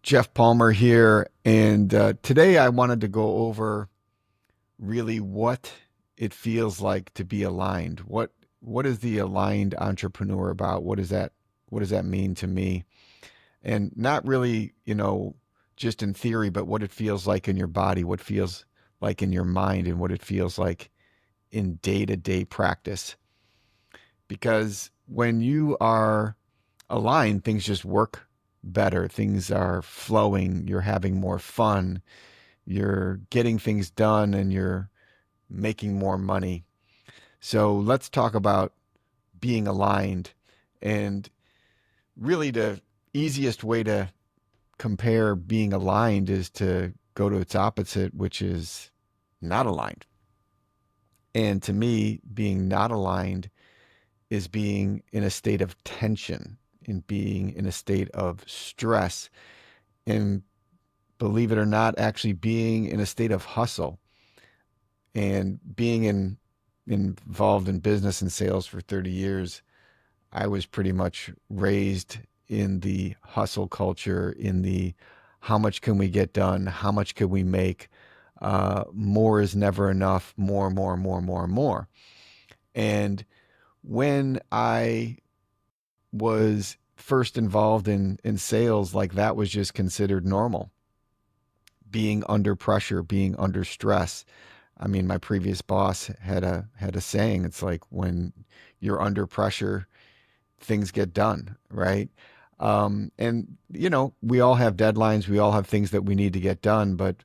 Jeff Palmer here, and today I wanted to go over really what it feels like to be aligned. What is the aligned entrepreneur about? What does that mean to me? And not really, just in theory, but what it feels like in your body, what feels like in your mind, and what it feels like in day-to-day practice. Because when you are aligned, things just work better. Things are flowing. You're having more fun. You're getting things done and you're making more money. So let's talk about being aligned. And really, the easiest way to compare being aligned is to go to its opposite, which is not aligned. And to me, being not aligned is being in a state of tension and being in a state of stress and, believe it or not, actually being in a state of hustle and being involved in business and sales for 30 years. I was pretty much raised in the hustle culture, in the how much can we get done? How much can we make? More is never enough. More, more, more, more, more. And when I was first involved in sales, like that was just considered normal. Being under pressure, being under stress. I mean, my previous boss had a saying. It's like when you're under pressure, things get done, right? And we all have deadlines. We all have things that we need to get done, but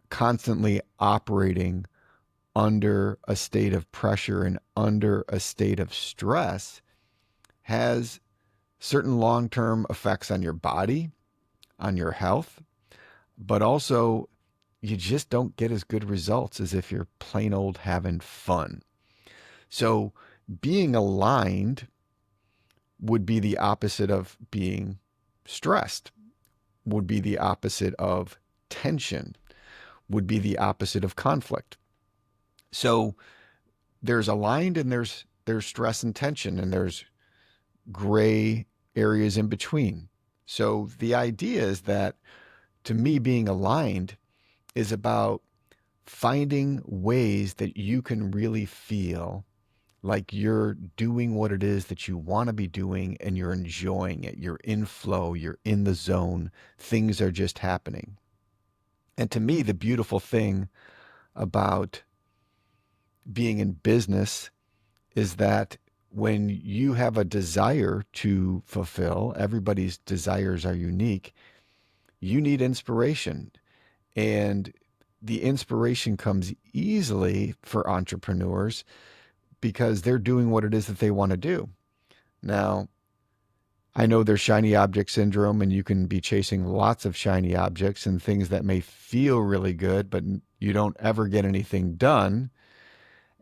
constantly operating under a state of pressure and under a state of stress has certain long-term effects on your body, on your health, but also you just don't get as good results as if you're plain old having fun. So being aligned would be the opposite of being stressed, would be the opposite of tension, would be the opposite of conflict. So there's aligned and there's stress and tension and there's gray areas in between. So the idea is that, to me, being aligned is about finding ways that you can really feel like you're doing what it is that you want to be doing and you're enjoying it. You're in flow, you're in the zone, things are just happening. And to me, the beautiful thing about being in business is that when you have a desire to fulfill, everybody's desires are unique. You need inspiration. And the inspiration comes easily for entrepreneurs because they're doing what it is that they want to do. Now, I know there's shiny object syndrome, and you can be chasing lots of shiny objects and things that may feel really good, but you don't ever get anything done.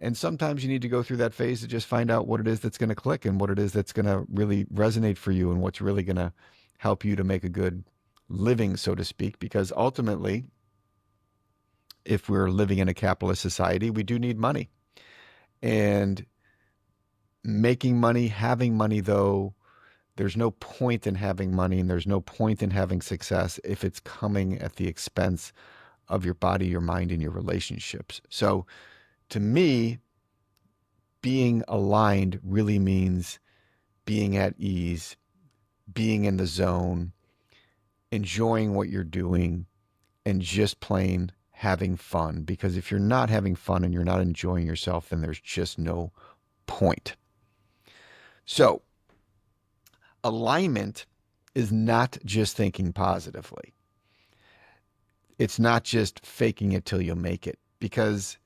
And sometimes you need to go through that phase to just find out what it is that's going to click and what it is that's going to really resonate for you and what's really going to help you to make a good living, so to speak. Because ultimately, if we're living in a capitalist society, we do need money. And making money, having money, though, there's no point in having money and there's no point in having success if it's coming at the expense of your body, your mind, and your relationships. So to me, being aligned really means being at ease, being in the zone, enjoying what you're doing, and just plain having fun. Because if you're not having fun and you're not enjoying yourself, then there's just no point. So alignment is not just thinking positively. It's not just faking it till you make it. Because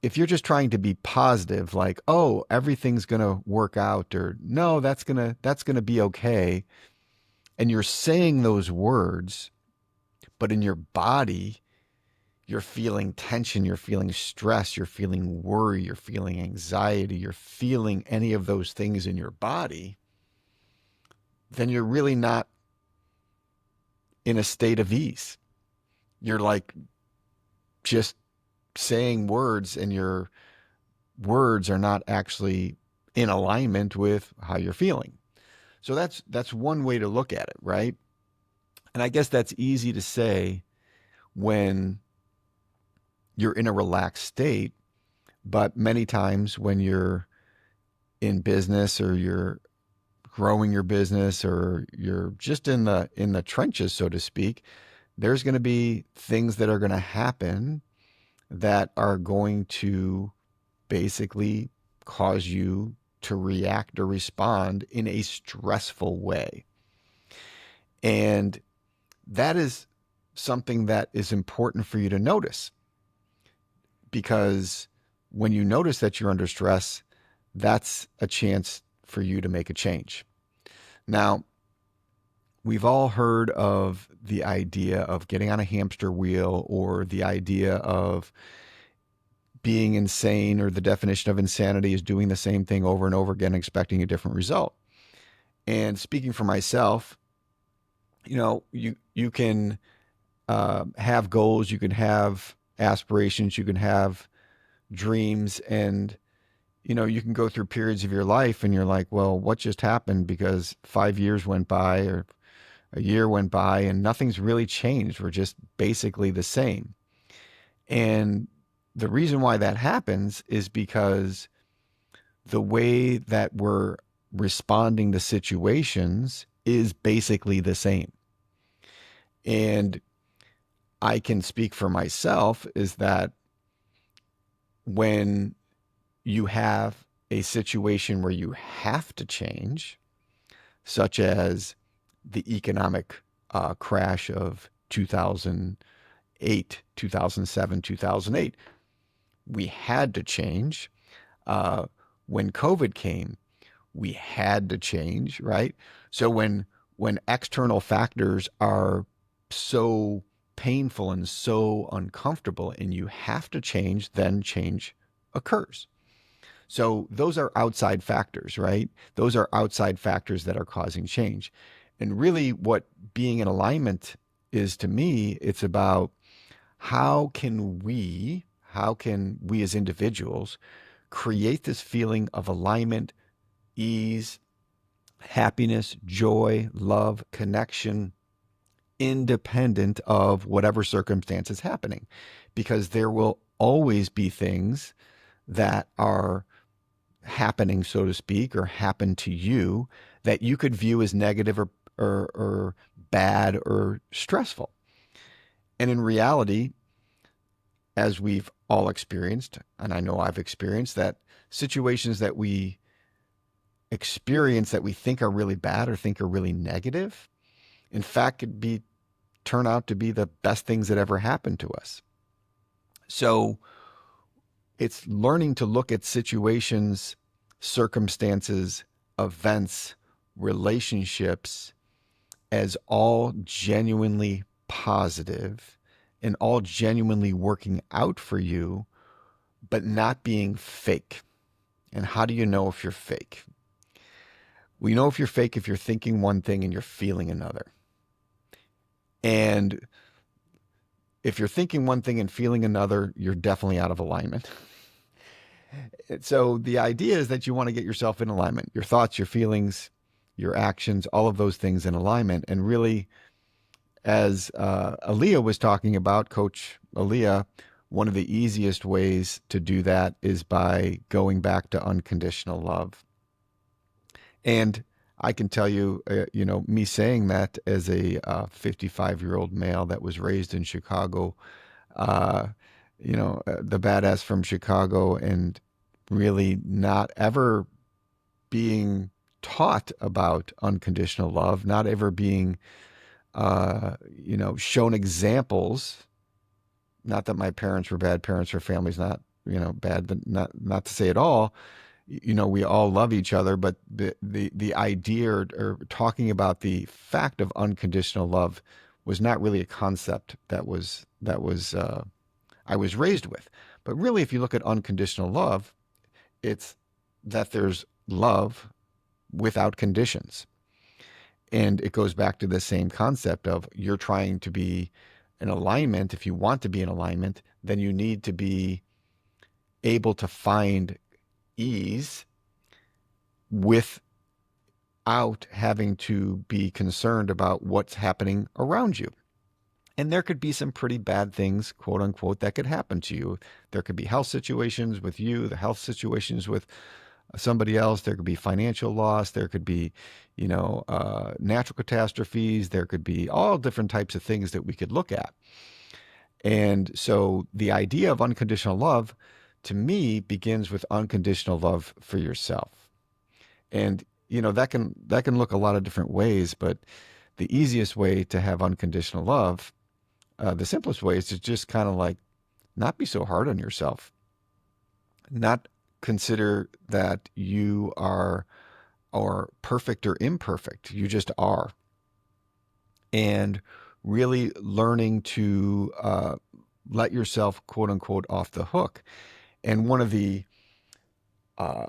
if you're just trying to be positive, like, oh, everything's going to work out, or no, that's going to be okay, and you're saying those words, but in your body, you're feeling tension, you're feeling stress, you're feeling worry, you're feeling anxiety, you're feeling any of those things in your body, then you're really not in a state of ease. You're like just saying words, and your words are not actually in alignment with how you're feeling. So that's one way to look at it, right? And I guess that's easy to say when you're in a relaxed state, but many times when you're in business or you're growing your business or you're just in the trenches, so to speak, there's going to be things that are going to happen that are going to basically cause you to react or respond in a stressful way. And that is something that is important for you to notice, because when you notice that you're under stress, that's a chance for you to make a change. Now, we've all heard of the idea of getting on a hamster wheel, or the idea of being insane, or the definition of insanity is doing the same thing over and over again, expecting a different result. And speaking for myself, you can have goals, you can have aspirations, you can have dreams, and you can go through periods of your life and you're like, well, what just happened? Because 5 years went by or a year went by and nothing's really changed. We're just basically the same. And the reason why that happens is because the way that we're responding to situations is basically the same. And I can speak for myself is that when you have a situation where you have to change, such as the economic crash of 2008, 2007, 2008, we had to change. When COVID came, we had to change, right? So when external factors are so painful and so uncomfortable and you have to change, then change occurs. So those are outside factors, right? Those are outside factors that are causing change. And really what being in alignment is to me, it's about how can we as individuals create this feeling of alignment, ease, happiness, joy, love, connection, independent of whatever circumstance is happening. Because there will always be things that are happening, so to speak, or happen to you that you could view as negative or bad or stressful. And in reality, as we've all experienced, and I know I've experienced, that situations that we experience that we think are really bad or think are really negative, in fact, could turn out to be the best things that ever happened to us. So it's learning to look at situations, circumstances, events, relationships as all genuinely positive and all genuinely working out for you, but not being fake. And how do you know if you're fake? We know if you're fake if you're thinking one thing and you're feeling another. And if you're thinking one thing and feeling another, you're definitely out of alignment. So the idea is that you want to get yourself in alignment, your thoughts, your feelings, your actions, all of those things in alignment. And really, as Aaliyah was talking about, Coach Aaliyah, one of the easiest ways to do that is by going back to unconditional love. And I can tell you, me saying that as a 55-year-old male that was raised in Chicago, the badass from Chicago, and really not ever being taught about unconditional love, not ever being, shown examples. Not that my parents were bad parents or families not, bad, not to say at all. We all love each other, but the idea or talking about the fact of unconditional love was not really a concept that was I was raised with. But really, if you look at unconditional love, it's that there's love without conditions. And it goes back to the same concept of you're trying to be in alignment. If you want to be in alignment, then you need to be able to find ease with without having to be concerned about what's happening around you. And there could be some pretty bad things, quote unquote, that could happen to you. There could be health situations with you, the health situations with somebody else. There could be financial loss. There could be, natural catastrophes. There could be all different types of things that we could look at. And so the idea of unconditional love to me begins with unconditional love for yourself. And that can look a lot of different ways, but the easiest way to have unconditional love, the simplest way is to just kind of like not be so hard on yourself, not consider that you are or perfect or imperfect. You just are. And really learning to let yourself, quote unquote, off the hook. And one of the uh,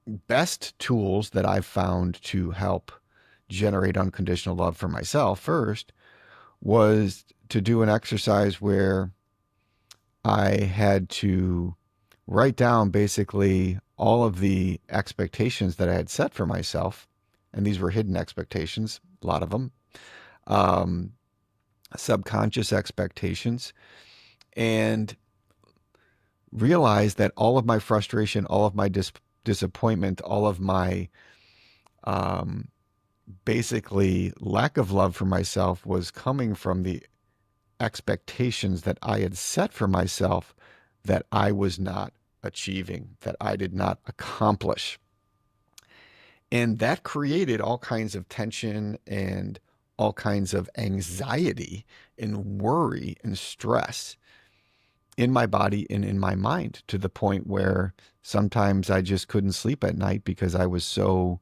best tools that I've found to help generate unconditional love for myself first was to do an exercise where I had to write down basically all of the expectations that I had set for myself. And these were hidden expectations, a lot of them, um, subconscious expectations, and realize that all of my frustration, all of my disappointment, all of my um, basically lack of love for myself was coming from the expectations that I had set for myself that I was not achieving, that I did not accomplish. And that created all kinds of tension and all kinds of anxiety and worry and stress in my body and in my mind, to the point where sometimes I just couldn't sleep at night because I was so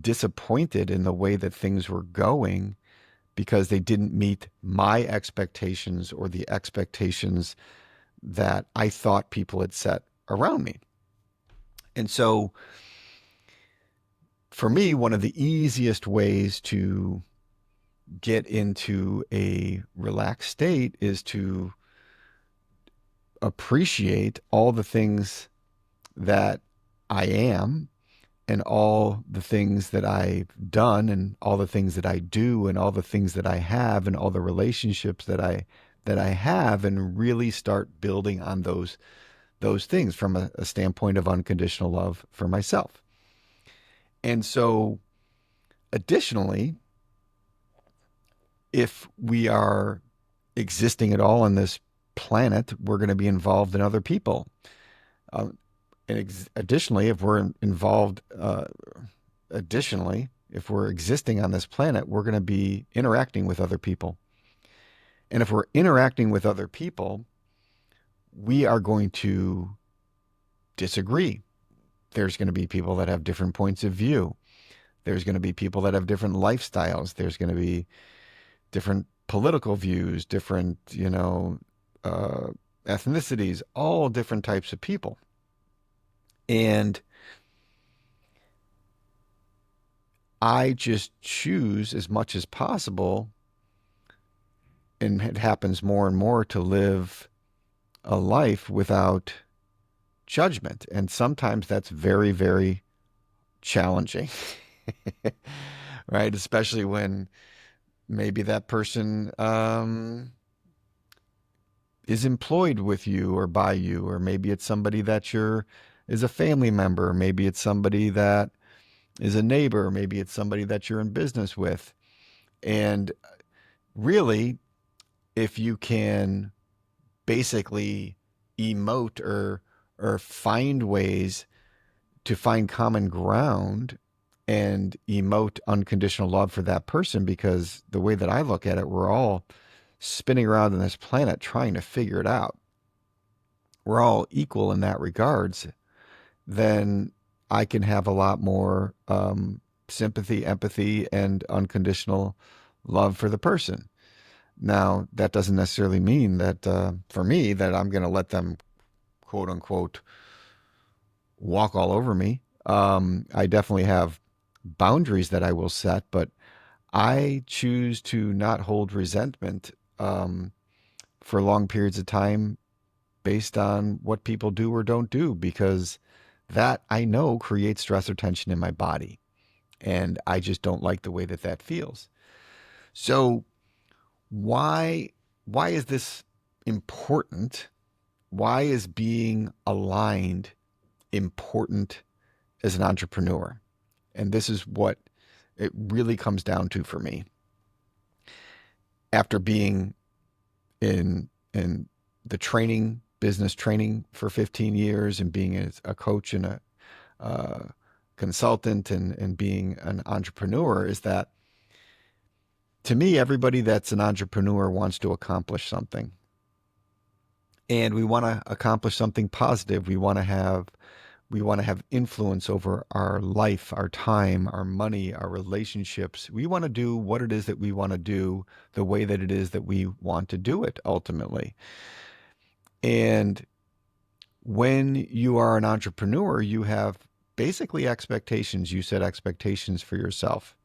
disappointed in the way that things were going, because they didn't meet my expectations or the expectations that I thought people had set around me. And so for me, one of the easiest ways to get into a relaxed state is to appreciate all the things that I am, and all the things that I've done, and all the things that I do, and all the things that I have, and all the relationships that I have, and really start building on those things from a standpoint of unconditional love for myself. And so additionally, if we are existing at all on this planet, we're going to be involved in other people. Additionally, if we're involved, if we're existing on this planet, we're going to be interacting with other people. And if we're interacting with other people, we are going to disagree. There's going to be people that have different points of view. There's going to be people that have different lifestyles. There's going to be different political views, different, ethnicities, all different types of people. And I just choose as much as possible, and it happens more and more, to live a life without judgment. And sometimes that's very, very challenging, right? Especially when maybe that person is employed with you or by you, or maybe it's somebody that is a family member, maybe it's somebody that is a neighbor, maybe it's somebody that you're in business with. And really, if you can basically emote or find ways to find common ground and emote unconditional love for that person, because the way that I look at it, we're all spinning around on this planet trying to figure it out. We're all equal in that regards. Then I can have a lot more sympathy, empathy, and unconditional love for the person. Now, that doesn't necessarily mean that for me that I'm going to let them, quote unquote, walk all over me. I definitely have boundaries that I will set, but I choose to not hold resentment for long periods of time based on what people do or don't do, because that I know creates stress or tension in my body. And I just don't like the way that that feels. So why why is this important? Why is being aligned important as an entrepreneur? And this is what it really comes down to for me. After being in the training business training for 15 years and being a coach and a consultant and being an entrepreneur, is that to me, everybody that's an entrepreneur wants to accomplish something. And we want to accomplish something positive. We want to have influence over our life, our time, our money, our relationships. We want to do what it is that we want to do the way that it is that we want to do it ultimately. And when you are an entrepreneur, you have basically expectations. You set expectations for yourself.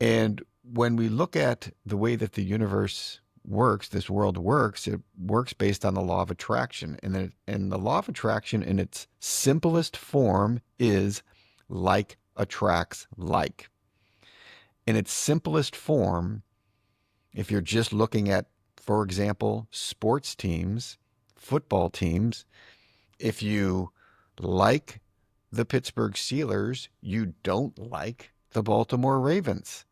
And when we look at the way that the universe works, this world works, it works based on the law of attraction. And the law of attraction in its simplest form is like attracts like. In its simplest form, if you're just looking at, for example, sports teams, football teams, if you like the Pittsburgh Steelers, you don't like the Baltimore Ravens,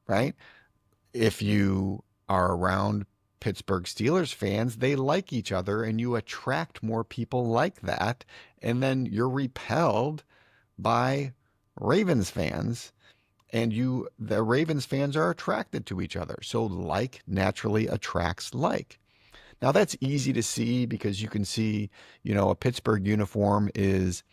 right? If you are around Pittsburgh Steelers fans, they like each other and you attract more people like that. And then you're repelled by Ravens fans and the Ravens fans are attracted to each other. So like naturally attracts like. Now that's easy to see because you can see, a Pittsburgh uniform is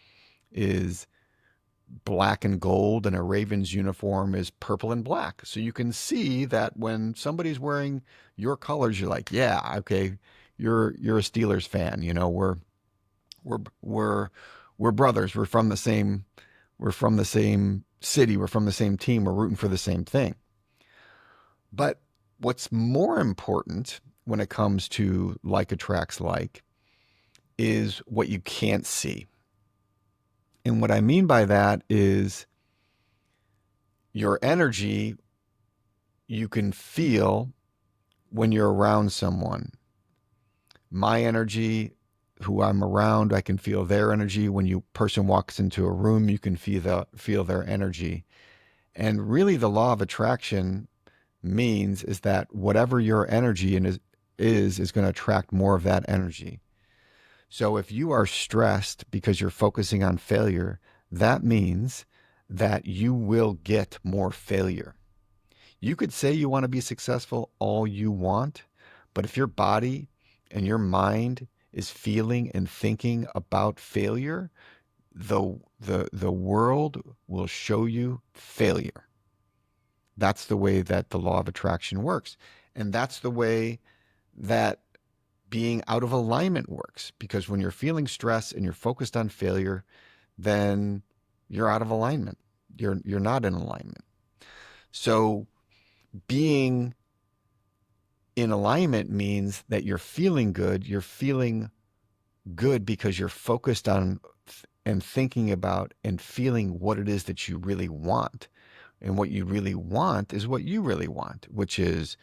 black and gold and a Ravens uniform is purple and black. So you can see that when somebody's wearing your colors, you're like, yeah, okay, you're a Steelers fan. We're we're we're brothers. We're from the same city. We're from the same team. We're rooting for the same thing. But what's more important when it comes to like attracts like is what you can't see. And what I mean by that is your energy you can feel when you're around someone. My energy, who I'm around, I can feel their energy. When you person walks into a room, you can feel their energy. And really the law of attraction means is that whatever your energy is going to attract more of that energy. So if you are stressed because you're focusing on failure, that means that you will get more failure. You could say you want to be successful all you want, but if your body and your mind is feeling and thinking about failure, the world will show you failure. That's the way that the law of attraction works. And that's the way that being out of alignment works. Because when you're feeling stress and you're focused on failure, then you're out of alignment. You're not in alignment. So being in alignment means that you're feeling good. You're feeling good because you're focused on and thinking about and feeling what it is that you really want. And what you really want is what you really want, which is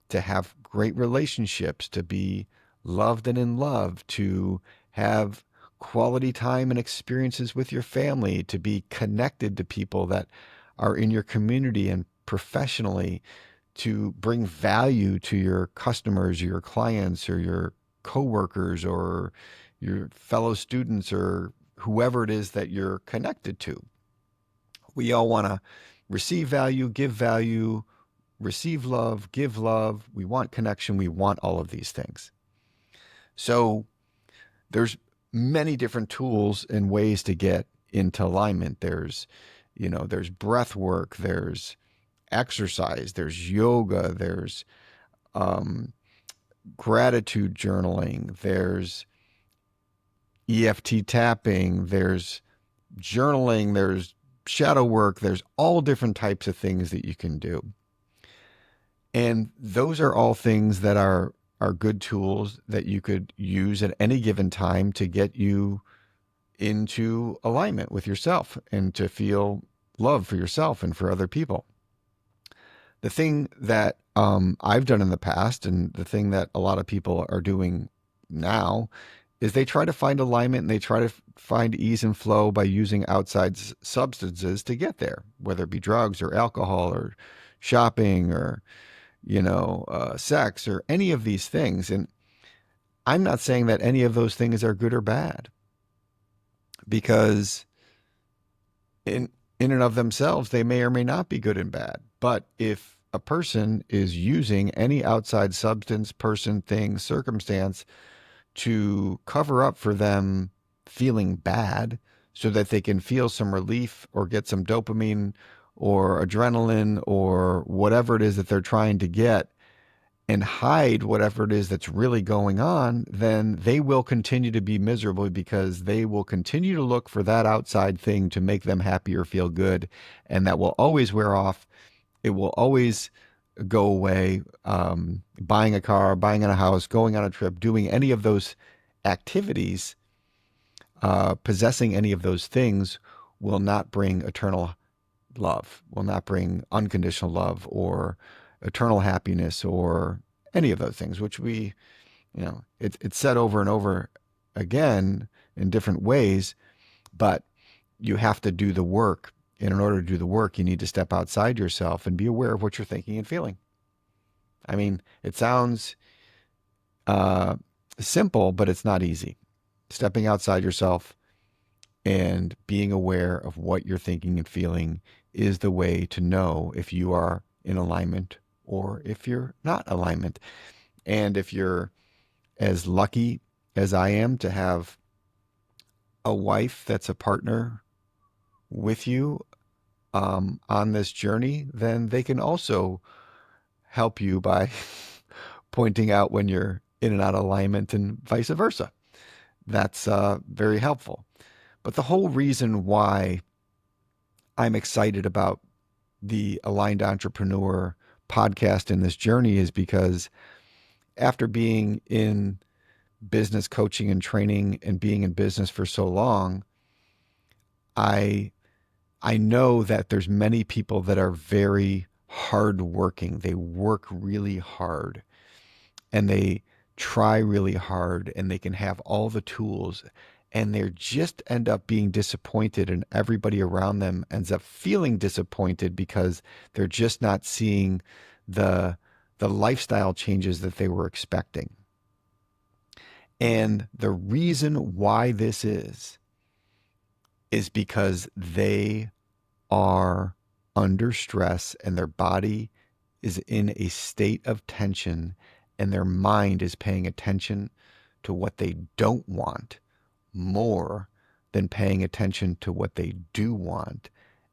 to have great relationships, to be loved and in love, to have quality time and experiences with your family, to be connected to people that are in your community and professionally, to bring value to your customers or your clients or your coworkers or your fellow students or whoever it is that you're connected to. We all want to receive value, receive love, give love. We want connection. We want all of these things. So there's many different tools and ways to get into alignment. There's breath work, there's exercise, there's yoga, there's gratitude journaling, there's EFT tapping, there's journaling, there's shadow work, there's all different types of things that you can do. And those are all things that are good tools that you could use at any given time to get you into alignment with yourself and to feel love for yourself and for other people. The thing that I've done in the past, and the thing that a lot of people are doing now, is they try to find alignment and they try to find ease and flow by using outside substances to get there, whether it be drugs or alcohol or shopping or sex or any of these things. And I'm not saying that any of those things are good or bad, because in and of themselves, they may or may not be good and bad. But if a person is using any outside substance, person, thing, circumstance to cover up for them feeling bad so that they can feel some relief or get some dopamine or adrenaline or whatever it is that they're trying to get, and hide whatever it is that's really going on, then they will continue to be miserable, because they will continue to look for that outside thing to make them happy or feel good. And that will always wear off. It will always go away. Buying a car, buying a house, going on a trip, doing any of those activities, possessing any of those things will not bring eternal love, will not bring unconditional love or eternal happiness or any of those things, which it's said over and over again in different ways, but you have to do the work. And in order to do the work, you need to step outside yourself and be aware of what you're thinking and feeling. I mean, it sounds simple, but it's not easy. Stepping outside yourself and being aware of what you're thinking and feeling is the way to know if you are in alignment or if you're not alignment. And if you're as lucky as I am to have a wife that's a partner with you on this journey, then they can also help you by pointing out when you're in and out of alignment and vice versa. That's very helpful. But the whole reason why I'm excited about the Aligned Entrepreneur podcast in this journey is because after being in business coaching and training and being in business for so long, I know that there's many people that are very hardworking. They work really hard and they try really hard, and they can have all the tools, and they just end up being disappointed, and everybody around them ends up feeling disappointed because they're just not seeing the lifestyle changes that they were expecting. And the reason why this is because they are under stress and their body is in a state of tension, and their mind is paying attention to what they don't want more than paying attention to what they do want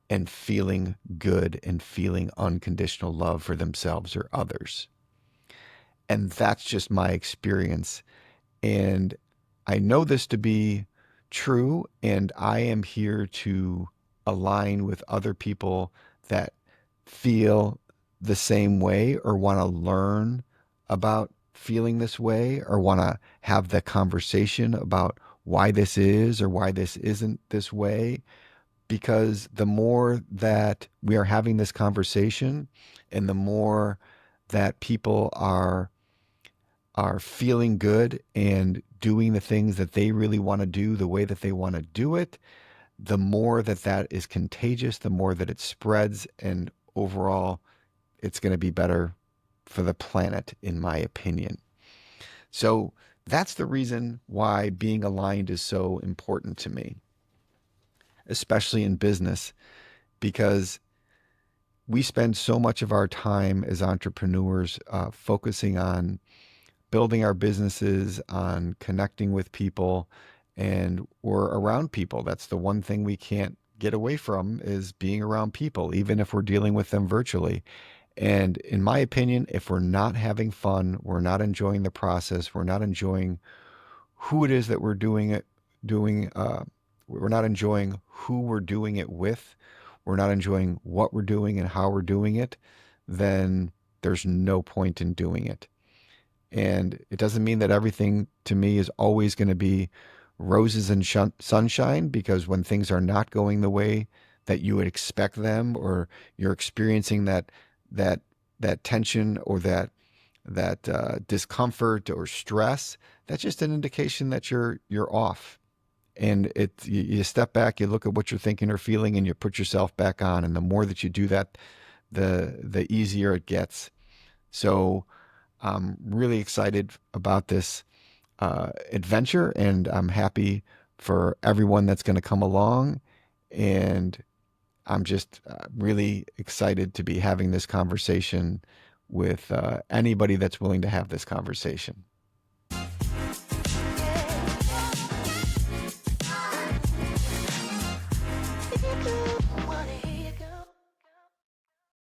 and feeling good and feeling unconditional love for themselves or others. And that's just my experience. And I know this to be true, and I am here to align with other people that feel the same way or want to learn about feeling this way or want to have the conversation about why this is or why this isn't this way. Because the more that we are having this conversation and the more that people are feeling good and doing the things that they really want to do the way that they want to do it, the more that that is contagious, the more that it spreads, and overall, it's going to be better for the planet, in my opinion. So that's the reason why being aligned is so important to me, especially in business, because we spend so much of our time as entrepreneurs focusing on building our businesses, on connecting with people, and we're around people. That's the one thing we can't get away from, is being around people, even if we're dealing with them virtually. And in my opinion, if we're not having fun, we're not enjoying the process, we're not enjoying who it is that we're we're not enjoying who we're doing it with, we're not enjoying what we're doing and how we're doing it, then there's no point in doing it. And it doesn't mean that everything to me is always going to be roses and sunshine, because when things are not going the way that you would expect them, or you're experiencing that that tension or that discomfort or stress, that's just an indication that you're off. And you step back, you look at what you're thinking or feeling, and you put yourself back on. And the more that you do that, the easier it gets. So I'm really excited about this adventure, and I'm happy for everyone that's going to come along. And I'm just really excited to be having this conversation with anybody that's willing to have this conversation.